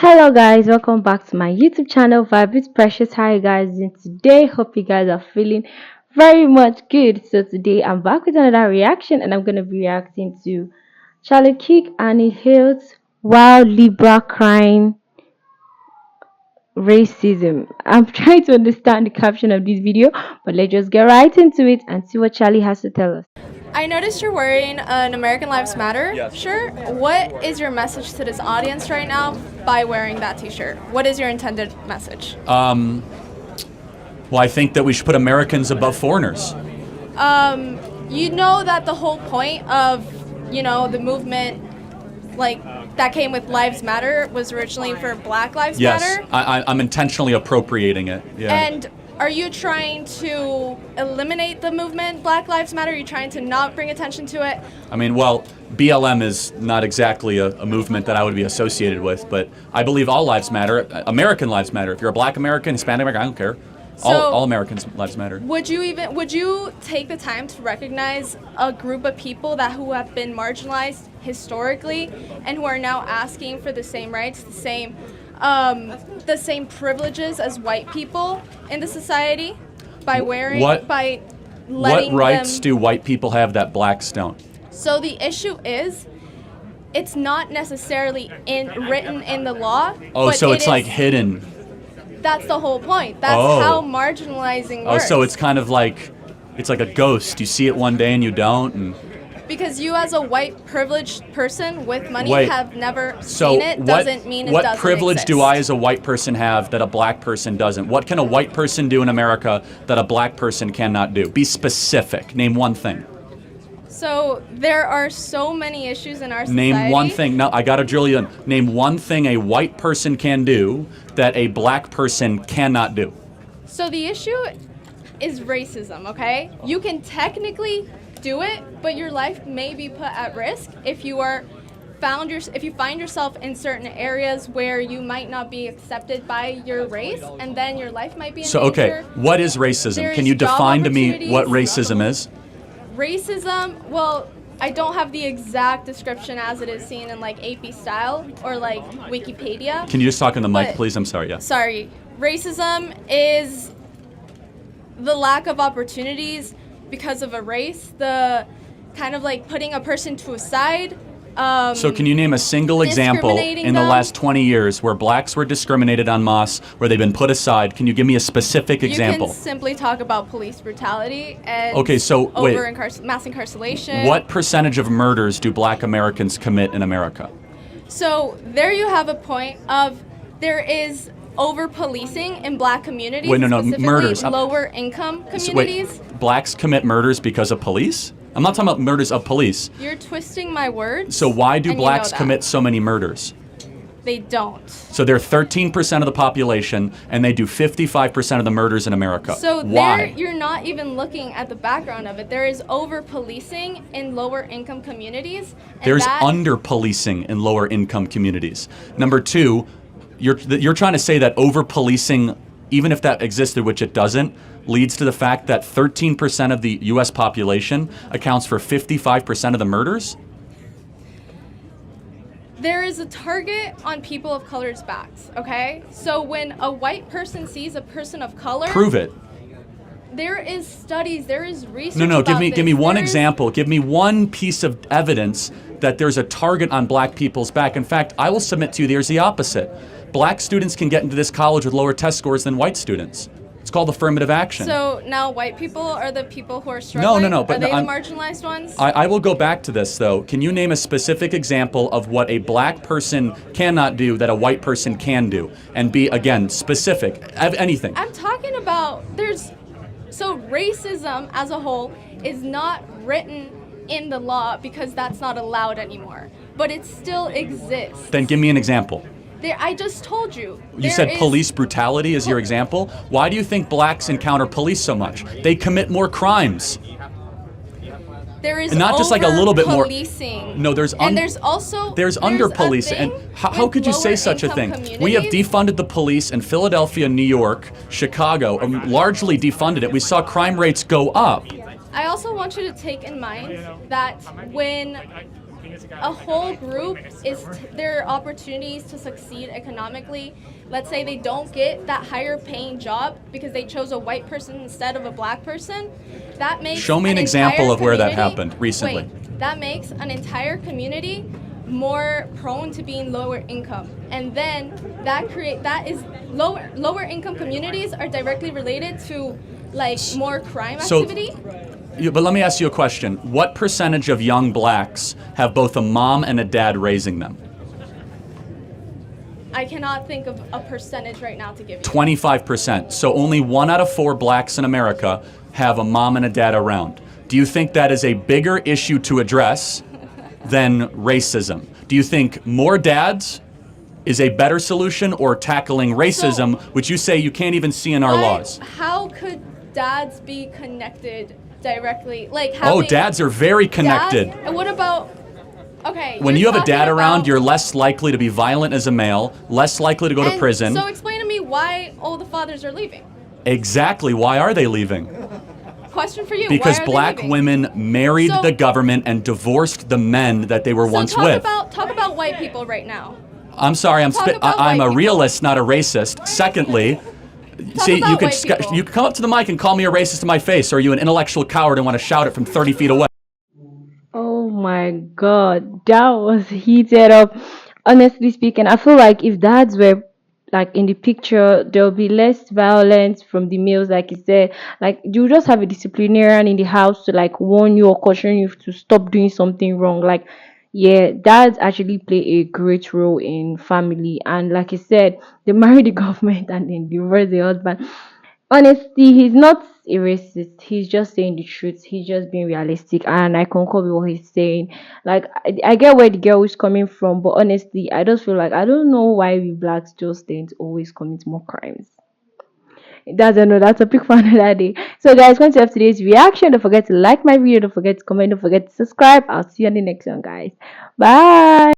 Hello guys, welcome back to my YouTube channel Vibe with Precious. How you guys doing today? Hope you guys are feeling very much good. So today I'm back with another reaction and I'm gonna be reacting to Charlie Kirk Annihilates while Libra crying racism. I'm trying to understand the caption of this video, but let's just get right into it and see what Charlie has to tell us. I noticed you're wearing an American Lives Matter Yes. shirt. What is your message to this audience right now by wearing that t-shirt? What is your intended message? Well, I think that we should put Americans above foreigners. You know that the whole point of, the movement that came with Lives Matter was originally for Black Lives Yes, Matter? I'm intentionally appropriating it. Yeah. And are you trying to eliminate the movement Black Lives Matter? Are you trying to not bring attention to it? I mean, well, BLM is not exactly a movement that I would be associated with, but I believe all lives matter. American lives matter. If you're a Black American, Hispanic American, I don't care. All Americans' lives matter. Would you take the time to recognize a group of people who have been marginalized historically and who are now asking for the same rights, the same privileges as white people in the society by letting What rights them... do white people have that blacks don't? So the issue is, it's not necessarily written in the law. Oh, but so it's like hidden. That's the whole point. That's how marginalizing works. Oh, so it's kind of like, it's like a ghost. You see it one day and you don't. And because you as a white privileged person with money have never so seen it doesn't mean it doesn't What privilege exist. do I as a white person have that a black person doesn't? What can a white person do in America that a black person cannot do? Be specific. Name one thing. So there are so many issues in our society. Name one thing. No, I got to drill you in. Name one thing a white person can do that a black person cannot do. So the issue is racism, okay? You can technically do it, but your life may be put at risk if you find yourself in certain areas where you might not be accepted by your race, and then your life might be in danger. Okay, what is racism? Can you define to me what racism is? Racism, well, I don't have the exact description as it is seen in AP style or Wikipedia. Can you just talk in the mic, please? I'm sorry, yeah. Sorry. Racism is the lack of opportunities because of a race, the kind of putting a person to a side. So can you name a single example in the last 20 years where blacks were discriminated en masse, where they've been put aside? Can you give me a specific example? You can simply talk about police brutality and mass incarceration. What percentage of murders do black Americans commit in America? So there you have a point of there is over-policing in black communities, specifically murders. lower income communities. Blacks commit murders because of police? I'm not talking about murders of police. You're twisting my words. So why do blacks commit so many murders? They don't. So they're 13% of the population, and they do 55% of the murders in America. So why? You're not even looking at the background of it. There is over-policing in lower-income communities. There's under-policing in lower-income communities. Number two, you're trying to say that over-policing, even if that existed, which it doesn't, leads to the fact that 13% of the U.S. population accounts for 55% of the murders? There is a target on people of color's backs, okay? So when a white person sees a person of color... Prove it. There is studies, there is research give me one example. Give me one piece of evidence that there's a target on black people's back. In fact, I will submit to you there's the opposite. Black students can get into this college with lower test scores than white students. It's called affirmative action. So now white people are the people who are struggling? No. But are they the marginalized ones? I will go back to this, though. Can you name a specific example of what a black person cannot do that a white person can do? And be, again, specific. Anything. I'm talking about So racism as a whole is not written in the law because that's not allowed anymore. But it still exists. Then give me an example. I just told you. You said police brutality is your example. Why do you think blacks encounter police so much? They commit more crimes. There is and not just a little bit more. No, there's under policing. And how could you say such a thing? We have defunded the police in Philadelphia, New York, Chicago, largely defunded it. We saw crime rates go up. I also want you to take in mind that when a whole group their opportunities to succeed economically. Let's say they don't get that higigher paying job because they chose a white person instead of a black person. That makes Show me an example entire of where that community- happened recently. Wait, that makes an entire community more prone to being lower income, and then that is lower income communities are directly related to like more crime So- activity. But let me ask you a question. What percentage of young blacks have both a mom and a dad raising them? I cannot think of a percentage right now to give you. 25%. So only 1 out of 4 blacks in America have a mom and a dad around. Do you think that is a bigger issue to address than racism? Do you think more dads is a better solution, or tackling racism, which you say you can't even see in our laws? How could dads be connected directly? Like Oh, having dads are very connected. dads- and what about? Okay. When you're you have a talking dad around, about- you're less likely to be violent as a male, less likely to go to and prison. So explain to me why all the fathers are leaving. Exactly. Why are they leaving? Question for you. Because why are they black leaving? women married So- the government and divorced the men that they were So once talk with. talk about white people right now. I'm sorry, Talk about I'm white a people. realist, not a racist. Secondly, see, about you could white people. you could come up to the mic and call me a racist to my face, or are you an intellectual coward and want to shout it from 30 feet away? Oh my god, that was heated up. Honestly speaking, I feel like if dads were like in the picture, there'll be less violence from the males, like you said. Like you just have a disciplinarian in the house to like warn you or caution you to stop doing something wrong. Like, yeah, dads actually play a great role in family, and like you said, they marry the government and then divorce the husband. Honestly, he's not a racist. He's just saying the truth. He's just being realistic, and I concur with what he's saying. Like, I get where the girl is coming from, but honestly, I just feel like I don't know why we blacks just tend to always commit more crimes. That's another topic for another day. So, guys, once you have today's reaction, don't forget to like my video, don't forget to comment, don't forget to subscribe. I'll see you on the next one, guys. Bye.